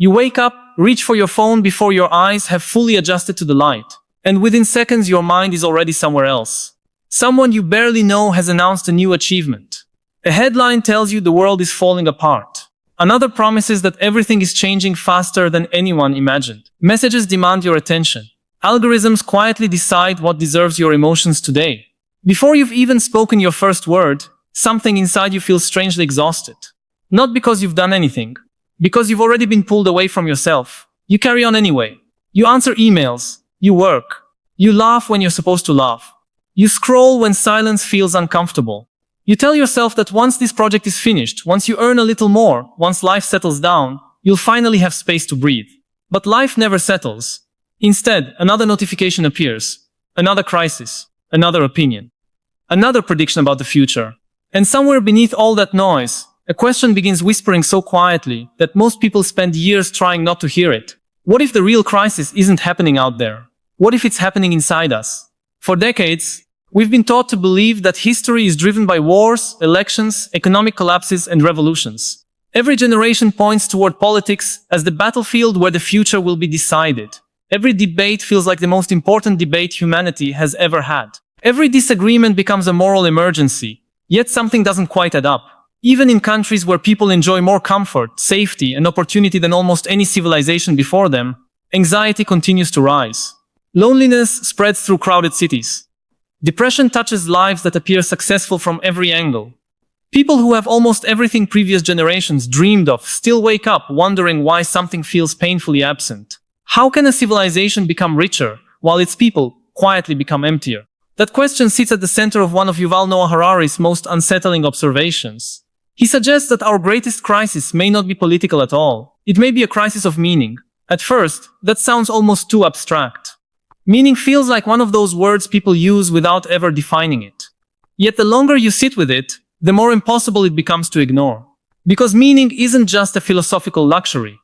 You wake up, reach for your phone before your eyes have fully adjusted to the light. And within seconds your mind is already somewhere else. Someone you barely know has announced a new achievement. A headline tells you the world is falling apart. Another promises that everything is changing faster than anyone imagined. Messages demand your attention. Algorithms quietly decide what deserves your emotions today. Before you've even spoken your first word, something inside you feels strangely exhausted. Not because you've done anything, because you've already been pulled away from yourself. You carry on anyway. You answer emails. You work. You laugh when you're supposed to laugh. You scroll when silence feels uncomfortable. You tell yourself that once this project is finished, once you earn a little more, once life settles down, you'll finally have space to breathe. But life never settles. Instead, another notification appears. Another crisis. Another opinion. Another prediction about the future. And somewhere beneath all that noise, a question begins whispering so quietly that most people spend years trying not to hear it. What if the real crisis isn't happening out there? What if it's happening inside us? For decades, we've been taught to believe that history is driven by wars, elections, economic collapses, and revolutions. Every generation points toward politics as the battlefield where the future will be decided. Every debate feels like the most important debate humanity has ever had. Every disagreement becomes a moral emergency, yet something doesn't quite add up. Even in countries where people enjoy more comfort, safety, and opportunity than almost any civilization before them, anxiety continues to rise. Loneliness spreads through crowded cities. Depression touches lives that appear successful from every angle. People who have almost everything previous generations dreamed of still wake up wondering why something feels painfully absent. How can a civilization become richer while its people quietly become emptier? That question sits at the center of one of Yuval Noah Harari's most unsettling observations. He suggests that our greatest crisis may not be political at all. It may be a crisis of meaning. At first, that sounds almost too abstract. Meaning feels like one of those words people use without ever defining it. Yet the longer you sit with it, the more impossible it becomes to ignore. Because meaning isn't just a philosophical luxury.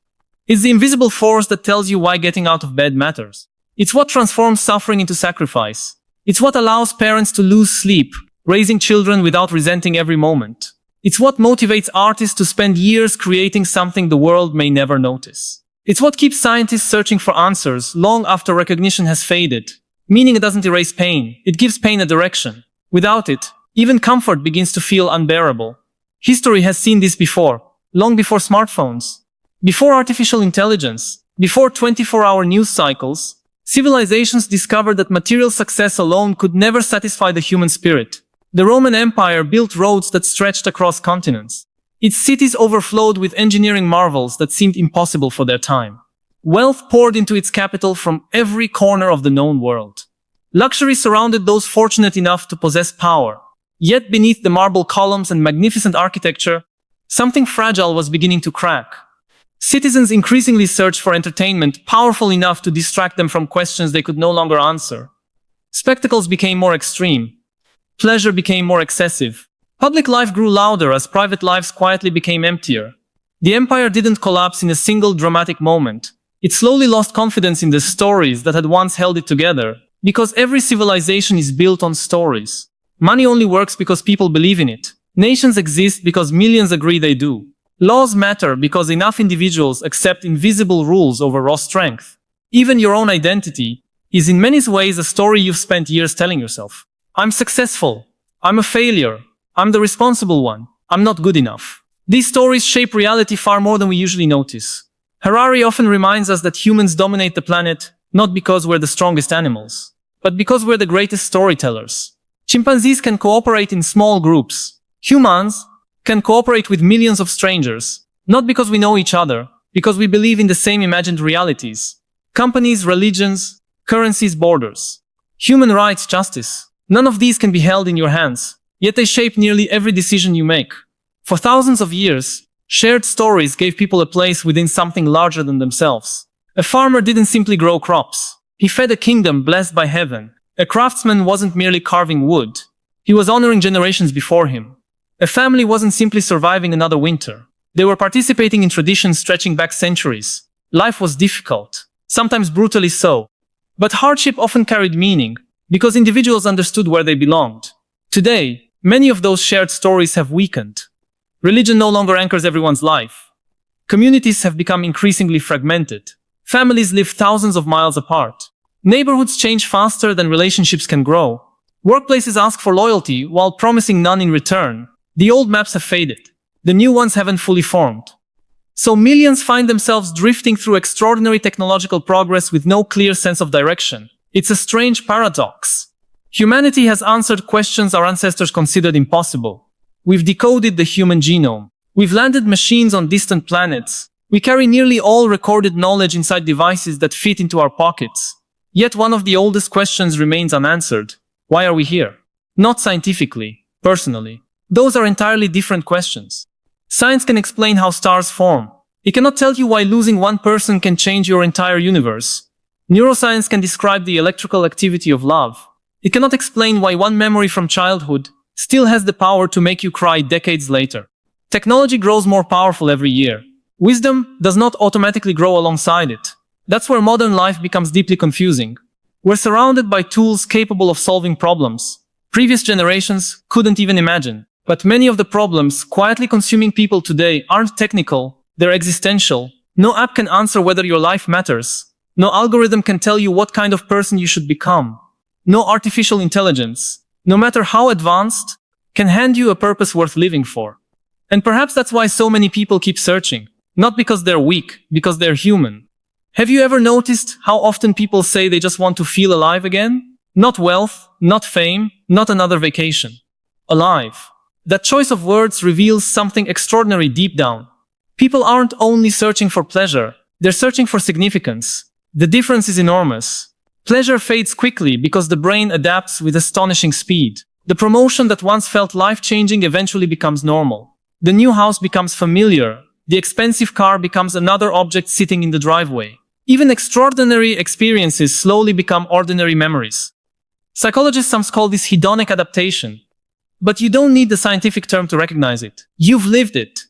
It's the invisible force that tells you why getting out of bed matters. It's what transforms suffering into sacrifice. It's what allows parents to lose sleep, raising children without resenting every moment. It's what motivates artists to spend years creating something the world may never notice. It's what keeps scientists searching for answers long after recognition has faded. Meaning doesn't erase pain, it gives pain a direction. Without it, even comfort begins to feel unbearable. History has seen this before, long before smartphones, before artificial intelligence, before 24-hour news cycles. Civilizations discovered that material success alone could never satisfy the human spirit. The Roman Empire built roads that stretched across continents. Its cities overflowed with engineering marvels that seemed impossible for their time. Wealth poured into its capital from every corner of the known world. Luxury surrounded those fortunate enough to possess power. Yet beneath the marble columns and magnificent architecture, something fragile was beginning to crack. Citizens increasingly searched for entertainment powerful enough to distract them from questions they could no longer answer. Spectacles became more extreme. Pleasure became more excessive. Public life grew louder as private lives quietly became emptier. The empire didn't collapse in a single dramatic moment. It slowly lost confidence in the stories that had once held it together, because every civilization is built on stories. Money only works because people believe in it. Nations exist because millions agree they do. Laws matter because enough individuals accept invisible rules over raw strength. Even your own identity is in many ways a story you've spent years telling yourself. I'm successful. I'm a failure. I'm the responsible one. I'm not good enough. These stories shape reality far more than we usually notice. Harari often reminds us that humans dominate the planet not because we're the strongest animals, but because we're the greatest storytellers. Chimpanzees can cooperate in small groups. Humans can cooperate with millions of strangers, not because we know each other, because we believe in the same imagined realities. Companies, religions, currencies, borders. Human rights, justice. None of these can be held in your hands, yet they shape nearly every decision you make. For thousands of years, shared stories gave people a place within something larger than themselves. A farmer didn't simply grow crops. He fed a kingdom blessed by heaven. A craftsman wasn't merely carving wood. He was honoring generations before him. A family wasn't simply surviving another winter. They were participating in traditions stretching back centuries. Life was difficult, sometimes brutally so. But hardship often carried meaning, because individuals understood where they belonged. Today, many of those shared stories have weakened. Religion no longer anchors everyone's life. Communities have become increasingly fragmented. Families live thousands of miles apart. Neighborhoods change faster than relationships can grow. Workplaces ask for loyalty while promising none in return. The old maps have faded. The new ones haven't fully formed. So millions find themselves drifting through extraordinary technological progress with no clear sense of direction. It's a strange paradox. Humanity has answered questions our ancestors considered impossible. We've decoded the human genome. We've landed machines on distant planets. We carry nearly all recorded knowledge inside devices that fit into our pockets. Yet one of the oldest questions remains unanswered. Why are we here? Not scientifically, personally. Those are entirely different questions. Science can explain how stars form. It cannot tell you why losing one person can change your entire universe. Neuroscience can describe the electrical activity of love. It cannot explain why one memory from childhood still has the power to make you cry decades later. Technology grows more powerful every year. Wisdom does not automatically grow alongside it. That's where modern life becomes deeply confusing. We're surrounded by tools capable of solving problems previous generations couldn't even imagine. But many of the problems quietly consuming people today aren't technical, they're existential. No app can answer whether your life matters. No algorithm can tell you what kind of person you should become. No artificial intelligence, no matter how advanced, can hand you a purpose worth living for. And perhaps that's why so many people keep searching. Not because they're weak, because they're human. Have you ever noticed how often people say they just want to feel alive again? Not wealth, not fame, not another vacation. Alive. That choice of words reveals something extraordinary deep down. People aren't only searching for pleasure, they're searching for significance. The difference is enormous. Pleasure fades quickly because the brain adapts with astonishing speed. The promotion that once felt life-changing eventually becomes normal. The new house becomes familiar. The expensive car becomes another object sitting in the driveway. Even extraordinary experiences slowly become ordinary memories. Psychologists sometimes call this hedonic adaptation. But you don't need the scientific term to recognize it. You've lived it.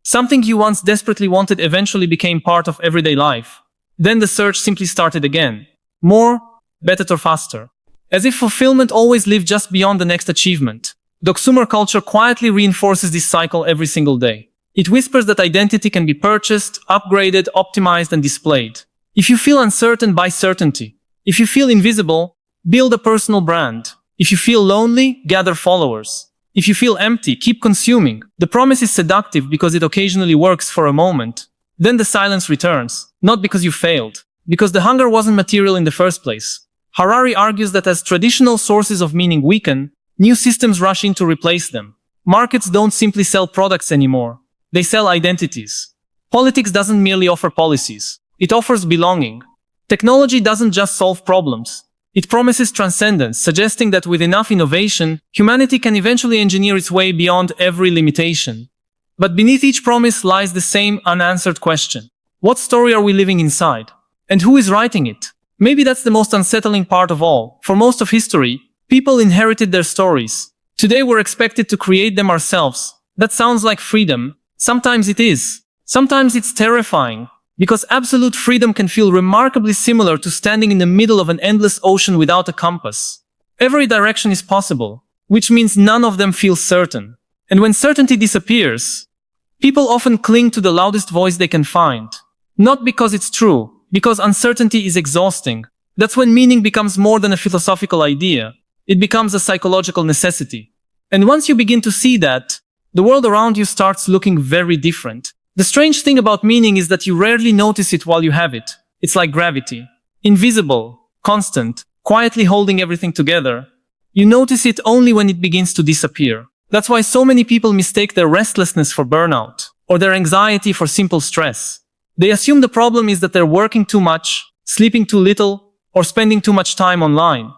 Something you once desperately wanted eventually became part of everyday life. Then the search simply started again. More, better or faster. As if fulfillment always lived just beyond the next achievement. The consumer culture quietly reinforces this cycle every single day. It whispers that identity can be purchased, upgraded, optimized, and displayed. If you feel uncertain, buy certainty. If you feel invisible, build a personal brand. If you feel lonely, gather followers. If you feel empty, keep consuming. The promise is seductive because it occasionally works for a moment. Then the silence returns, not because you failed, because the hunger wasn't material in the first place. Harari argues that as traditional sources of meaning weaken, new systems rush in to replace them. Markets don't simply sell products anymore. They sell identities. Politics doesn't merely offer policies. It offers belonging. Technology doesn't just solve problems. It promises transcendence, suggesting that with enough innovation, humanity can eventually engineer its way beyond every limitation. But beneath each promise lies the same unanswered question. What story are we living inside? And who is writing it? Maybe that's the most unsettling part of all. For most of history, people inherited their stories. Today we're expected to create them ourselves. That sounds like freedom. Sometimes it is. Sometimes it's terrifying. Because absolute freedom can feel remarkably similar to standing in the middle of an endless ocean without a compass. Every direction is possible, which means none of them feels certain. And when certainty disappears, people often cling to the loudest voice they can find. Not because it's true, because uncertainty is exhausting. That's when meaning becomes more than a philosophical idea. It becomes a psychological necessity. And once you begin to see that, the world around you starts looking very different. The strange thing about meaning is that you rarely notice it while you have it. It's like gravity. Invisible, constant, quietly holding everything together. You notice it only when it begins to disappear. That's why so many people mistake their restlessness for burnout, or their anxiety for simple stress. They assume the problem is that they're working too much, sleeping too little, or spending too much time online.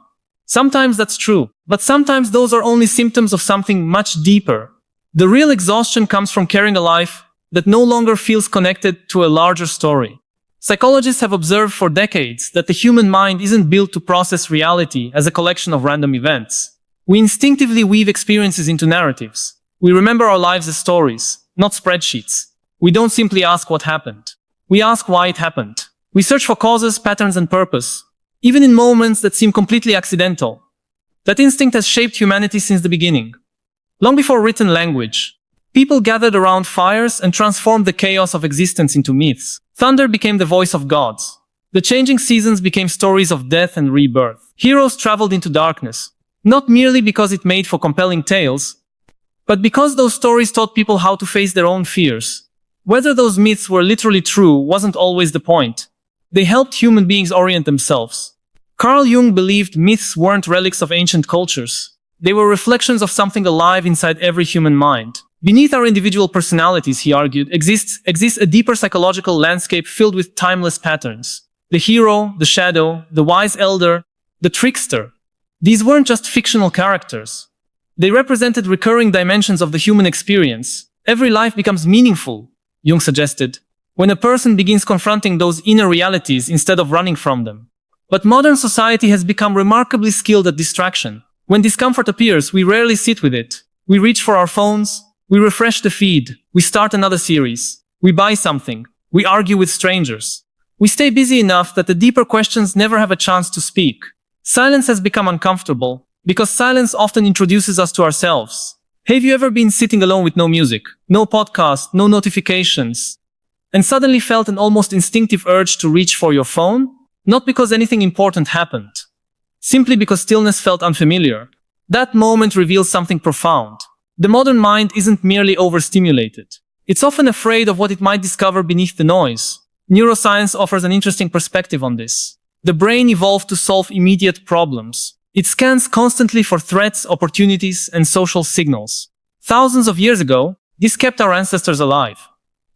Sometimes that's true, but sometimes those are only symptoms of something much deeper. The real exhaustion comes from carrying a life that no longer feels connected to a larger story. Psychologists have observed for decades that the human mind isn't built to process reality as a collection of random events. We instinctively weave experiences into narratives. We remember our lives as stories, not spreadsheets. We don't simply ask what happened. We ask why it happened. We search for causes, patterns, and purpose, even in moments that seem completely accidental. That instinct has shaped humanity since the beginning. Long before written language, People gathered around fires and transformed the chaos of existence into myths. Thunder became the voice of gods. The changing seasons became stories of death and rebirth. Heroes traveled into darkness, not merely because it made for compelling tales, but because those stories taught people how to face their own fears. Whether those myths were literally true wasn't always the point. They helped human beings orient themselves. Carl Jung believed myths weren't relics of ancient cultures. They were reflections of something alive inside every human mind. Beneath our individual personalities, he argued, exists a deeper psychological landscape filled with timeless patterns. The hero, the shadow, the wise elder, the trickster. These weren't just fictional characters. They represented recurring dimensions of the human experience. Every life becomes meaningful, Jung suggested, when a person begins confronting those inner realities instead of running from them. But modern society has become remarkably skilled at distraction. When discomfort appears, we rarely sit with it. We reach for our phones, we refresh the feed, we start another series, we buy something, we argue with strangers. We stay busy enough that the deeper questions never have a chance to speak. Silence has become uncomfortable, because silence often introduces us to ourselves. Have you ever been sitting alone with no music, no podcast, no notifications, and suddenly felt an almost instinctive urge to reach for your phone? Not because anything important happened. Simply because stillness felt unfamiliar. That moment reveals something profound. The modern mind isn't merely overstimulated. It's often afraid of what it might discover beneath the noise. Neuroscience offers an interesting perspective on this. The brain evolved to solve immediate problems. It scans constantly for threats, opportunities, and social signals. Thousands of years ago, this kept our ancestors alive.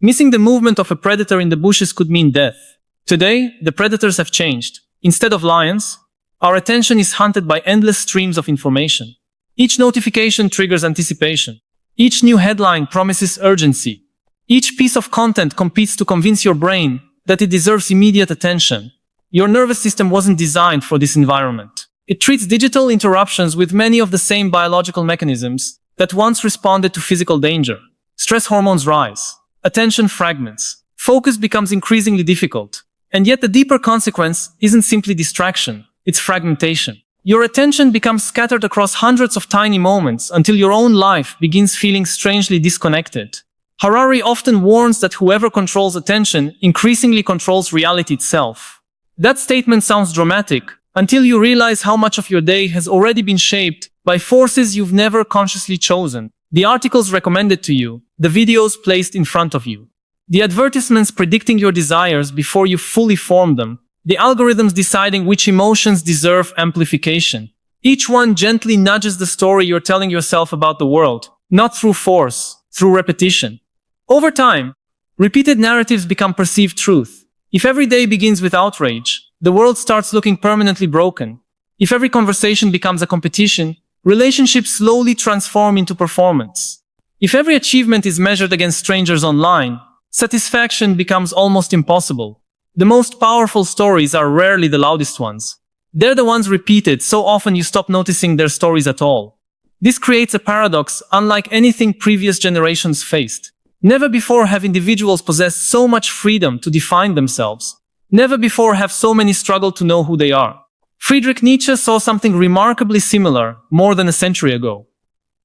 Missing the movement of a predator in the bushes could mean death. Today, the predators have changed. Instead of lions, our attention is hunted by endless streams of information. Each notification triggers anticipation. Each new headline promises urgency. Each piece of content competes to convince your brain that it deserves immediate attention. Your nervous system wasn't designed for this environment. It treats digital interruptions with many of the same biological mechanisms that once responded to physical danger. Stress hormones rise. Attention fragments. Focus becomes increasingly difficult. And yet the deeper consequence isn't simply distraction, it's fragmentation. Your attention becomes scattered across hundreds of tiny moments until your own life begins feeling strangely disconnected. Harari often warns that whoever controls attention increasingly controls reality itself. That statement sounds dramatic until you realize how much of your day has already been shaped by forces you've never consciously chosen. The articles recommended to you, the videos placed in front of you, the advertisements predicting your desires before you fully form them, the algorithms deciding which emotions deserve amplification. Each one gently nudges the story you're telling yourself about the world, not through force, through repetition. Over time, repeated narratives become perceived truth. If every day begins with outrage, the world starts looking permanently broken. If every conversation becomes a competition, relationships slowly transform into performance. If every achievement is measured against strangers online, satisfaction becomes almost impossible. The most powerful stories are rarely the loudest ones. They're the ones repeated so often you stop noticing their stories at all. This creates a paradox unlike anything previous generations faced. Never before have individuals possessed so much freedom to define themselves. Never before have so many struggled to know who they are. Friedrich Nietzsche saw something remarkably similar more than a century ago.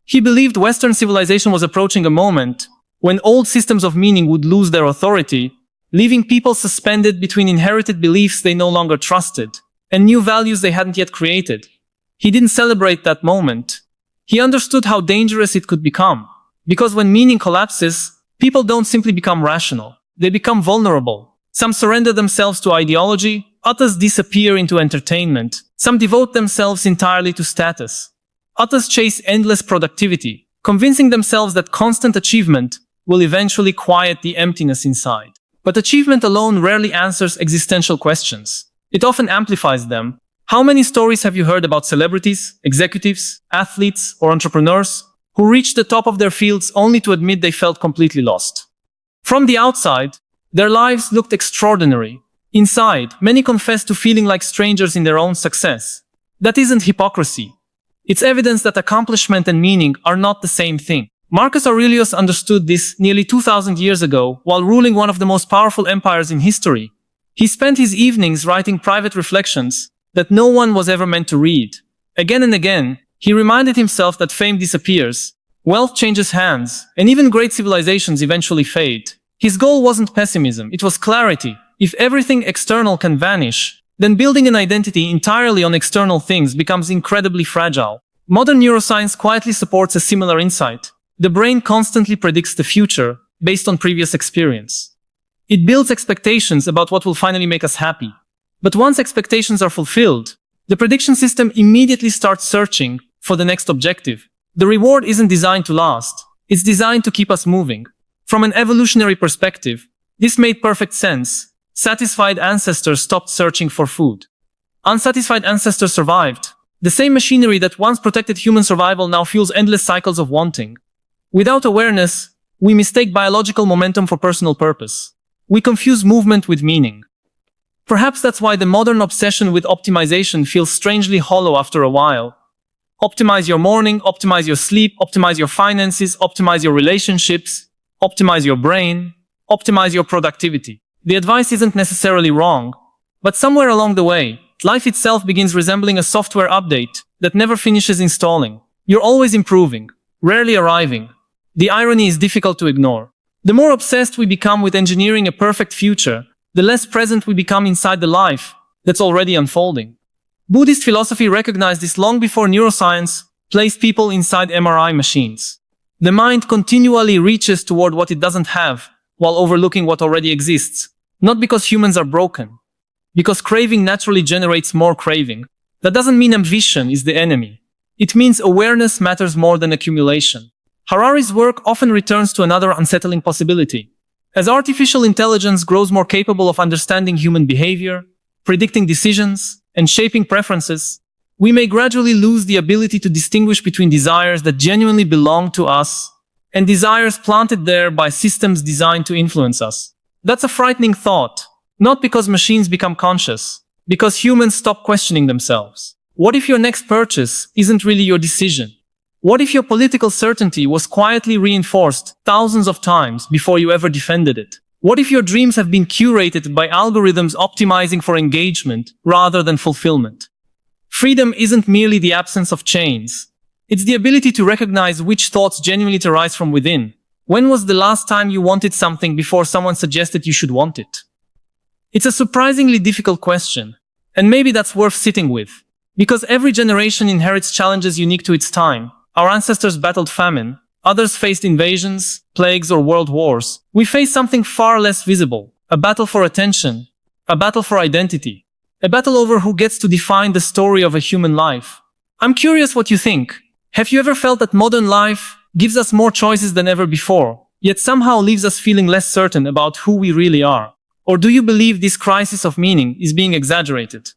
He believed Western civilization was approaching a moment when old systems of meaning would lose their authority, leaving people suspended between inherited beliefs they no longer trusted and new values they hadn't yet created. He didn't celebrate that moment. He understood how dangerous it could become. Because when meaning collapses, people don't simply become rational. They become vulnerable. Some surrender themselves to ideology, others disappear into entertainment. Some devote themselves entirely to status. Others chase endless productivity, convincing themselves that constant achievement will eventually quiet the emptiness inside. But achievement alone rarely answers existential questions. It often amplifies them. How many stories have you heard about celebrities, executives, athletes, or entrepreneurs who reached the top of their fields only to admit they felt completely lost? From the outside, their lives looked extraordinary. Inside, many confessed to feeling like strangers in their own success. That isn't hypocrisy. It's evidence that accomplishment and meaning are not the same thing. Marcus Aurelius understood this nearly 2,000 years ago while ruling one of the most powerful empires in history. He spent his evenings writing private reflections that no one was ever meant to read. Again and again, he reminded himself that fame disappears Wealth changes hands, and even great civilizations eventually fade. His goal wasn't pessimism, it was clarity. If everything external can vanish, then building an identity entirely on external things becomes incredibly fragile. Modern neuroscience quietly supports a similar insight. The brain constantly predicts the future based on previous experience. It builds expectations about what will finally make us happy. But once expectations are fulfilled, the prediction system immediately starts searching for the next objective. The reward isn't designed to last, it's designed to keep us moving. From an evolutionary perspective, this made perfect sense. Satisfied ancestors stopped searching for food. Unsatisfied ancestors survived. The same machinery that once protected human survival now fuels endless cycles of wanting. Without awareness, we mistake biological momentum for personal purpose. We confuse movement with meaning. Perhaps that's why the modern obsession with optimization feels strangely hollow after a while. Optimize your morning, optimize your sleep, optimize your finances, optimize your relationships, optimize your brain, optimize your productivity. The advice isn't necessarily wrong, but somewhere along the way, life itself begins resembling a software update that never finishes installing. You're always improving, rarely arriving. The irony is difficult to ignore. The more obsessed we become with engineering a perfect future, the less present we become inside the life that's already unfolding. Buddhist philosophy recognized this long before neuroscience placed people inside MRI machines. The mind continually reaches toward what it doesn't have, while overlooking what already exists. Not because humans are broken, because craving naturally generates more craving. That doesn't mean ambition is the enemy. It means awareness matters more than accumulation. Harari's work often returns to another unsettling possibility. As artificial intelligence grows more capable of understanding human behavior, predicting decisions, and shaping preferences, we may gradually lose the ability to distinguish between desires that genuinely belong to us and desires planted there by systems designed to influence us. That's a frightening thought, not because machines become conscious, because humans stop questioning themselves. What if your next purchase isn't really your decision? What if your political certainty was quietly reinforced thousands of times before you ever defended it? What if your dreams have been curated by algorithms optimizing for engagement rather than fulfillment? Freedom isn't merely the absence of chains. It's the ability to recognize which thoughts genuinely arise from within. When was the last time you wanted something before someone suggested you should want it? It's a surprisingly difficult question, and maybe that's worth sitting with. Because every generation inherits challenges unique to its time. Our ancestors battled famine, others faced invasions, plagues, or world wars. We face something far less visible, a battle for attention, a battle for identity, a battle over who gets to define the story of a human life. I'm curious what you think. Have you ever felt that modern life gives us more choices than ever before, yet somehow leaves us feeling less certain about who we really are? Or do you believe this crisis of meaning is being exaggerated?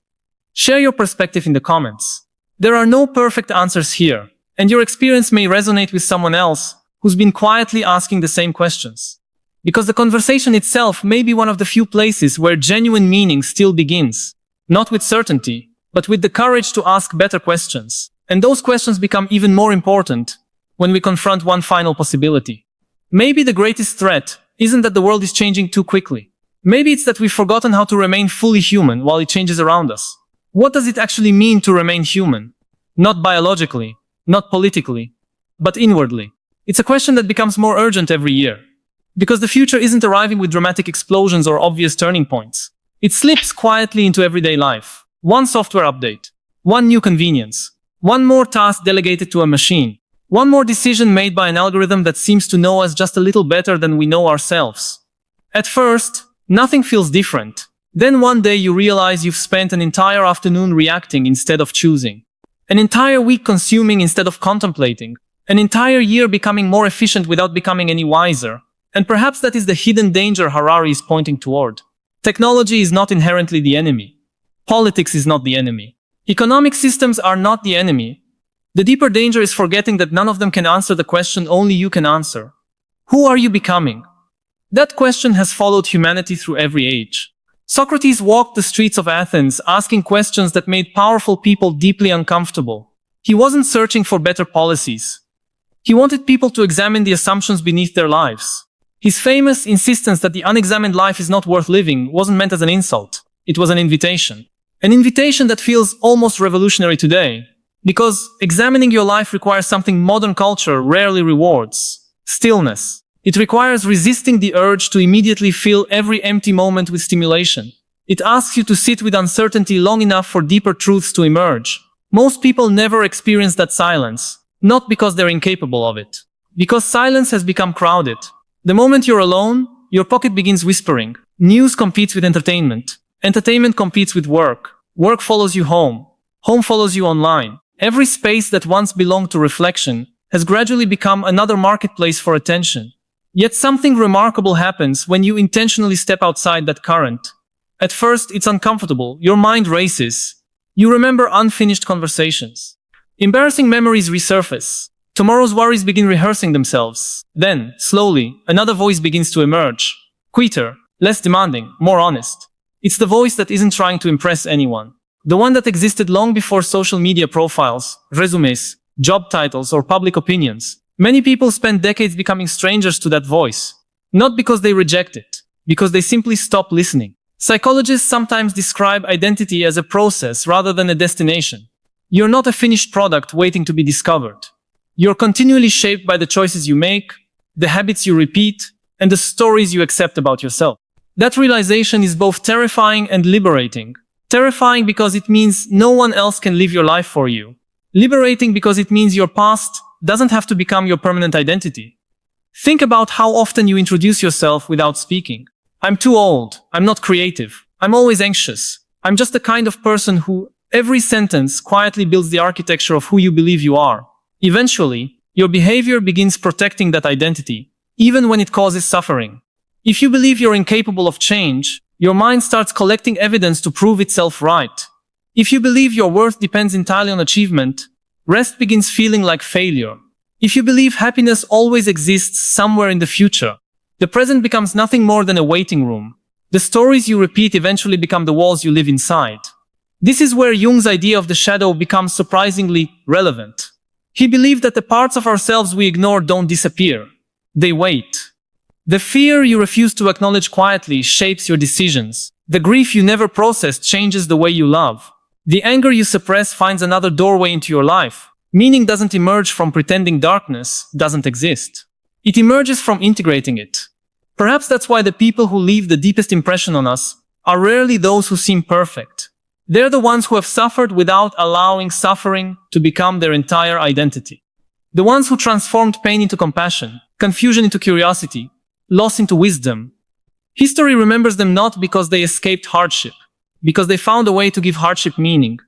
Share your perspective in the comments. There are no perfect answers here, and your experience may resonate with someone else who's been quietly asking the same questions. Because the conversation itself may be one of the few places where genuine meaning still begins. Not with certainty, but with the courage to ask better questions. And those questions become even more important when we confront one final possibility. Maybe the greatest threat isn't that the world is changing too quickly. Maybe it's that we've forgotten how to remain fully human while it changes around us. What does it actually mean to remain human? Not biologically, not politically, but inwardly. It's a question that becomes more urgent every year. Because the future isn't arriving with dramatic explosions or obvious turning points. It slips quietly into everyday life. One software update, one new convenience, one more task delegated to a machine, one more decision made by an algorithm that seems to know us just a little better than we know ourselves. At first, nothing feels different. Then one day you realize you've spent an entire afternoon reacting instead of choosing. An entire week consuming instead of contemplating. An entire year becoming more efficient without becoming any wiser. And perhaps that is the hidden danger Harari is pointing toward. Technology is not inherently the enemy. Politics is not the enemy. Economic systems are not the enemy. The deeper danger is forgetting that none of them can answer the question only you can answer. Who are you becoming? That question has followed humanity through every age. Socrates walked the streets of Athens asking questions that made powerful people deeply uncomfortable. He wasn't searching for better policies. He wanted people to examine the assumptions beneath their lives. His famous insistence that the unexamined life is not worth living wasn't meant as an insult. It was an invitation. An invitation that feels almost revolutionary today. Because examining your life requires something modern culture rarely rewards: stillness. It requires resisting the urge to immediately fill every empty moment with stimulation. It asks you to sit with uncertainty long enough for deeper truths to emerge. Most people never experience that silence, not because they're incapable of it, because silence has become crowded. The moment you're alone, your pocket begins whispering. News competes with entertainment. Entertainment competes with work. Work follows you home. Home follows you online. Every space that once belonged to reflection has gradually become another marketplace for attention. Yet something remarkable happens when you intentionally step outside that current. At first, it's uncomfortable. Your mind races. You remember unfinished conversations. Embarrassing memories resurface. Tomorrow's worries begin rehearsing themselves. Then, slowly, another voice begins to emerge. Quieter, less demanding, more honest. It's the voice that isn't trying to impress anyone. The one that existed long before social media profiles, resumes, job titles, or public opinions. Many people spend decades becoming strangers to that voice. Not because they reject it, because they simply stop listening. Psychologists sometimes describe identity as a process rather than a destination. You're not a finished product waiting to be discovered. You're continually shaped by the choices you make, the habits you repeat, and the stories you accept about yourself. That realization is both terrifying and liberating. Terrifying because it means no one else can live your life for you. Liberating because it means your past doesn't have to become your permanent identity. Think about how often you introduce yourself without speaking. I'm too old. I'm not creative. I'm always anxious. I'm just the kind of person who, every sentence quietly builds the architecture of who you believe you are. Eventually, your behavior begins protecting that identity, even when it causes suffering. If you believe you're incapable of change, your mind starts collecting evidence to prove itself right. If you believe your worth depends entirely on achievement, rest begins feeling like failure. If you believe happiness always exists somewhere in the future, the present becomes nothing more than a waiting room. The stories you repeat eventually become the walls you live inside. This is where Jung's idea of the shadow becomes surprisingly relevant. He believed that the parts of ourselves we ignore don't disappear. They wait. The fear you refuse to acknowledge quietly shapes your decisions. The grief you never processed changes the way you love. The anger you suppress finds another doorway into your life. Meaning doesn't emerge from pretending darkness doesn't exist. It emerges from integrating it. Perhaps that's why the people who leave the deepest impression on us are rarely those who seem perfect. They're the ones who have suffered without allowing suffering to become their entire identity. The ones who transformed pain into compassion, confusion into curiosity, loss into wisdom. History remembers them not because they escaped hardship, because they found a way to give hardship meaning.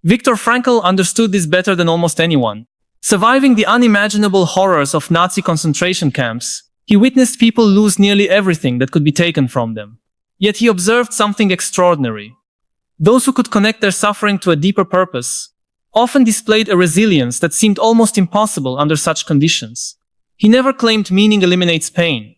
Viktor Frankl understood this better than almost anyone. Surviving the unimaginable horrors of Nazi concentration camps, he witnessed people lose nearly everything that could be taken from them. Yet he observed something extraordinary. Those who could connect their suffering to a deeper purpose often displayed a resilience that seemed almost impossible under such conditions. He never claimed meaning eliminates pain.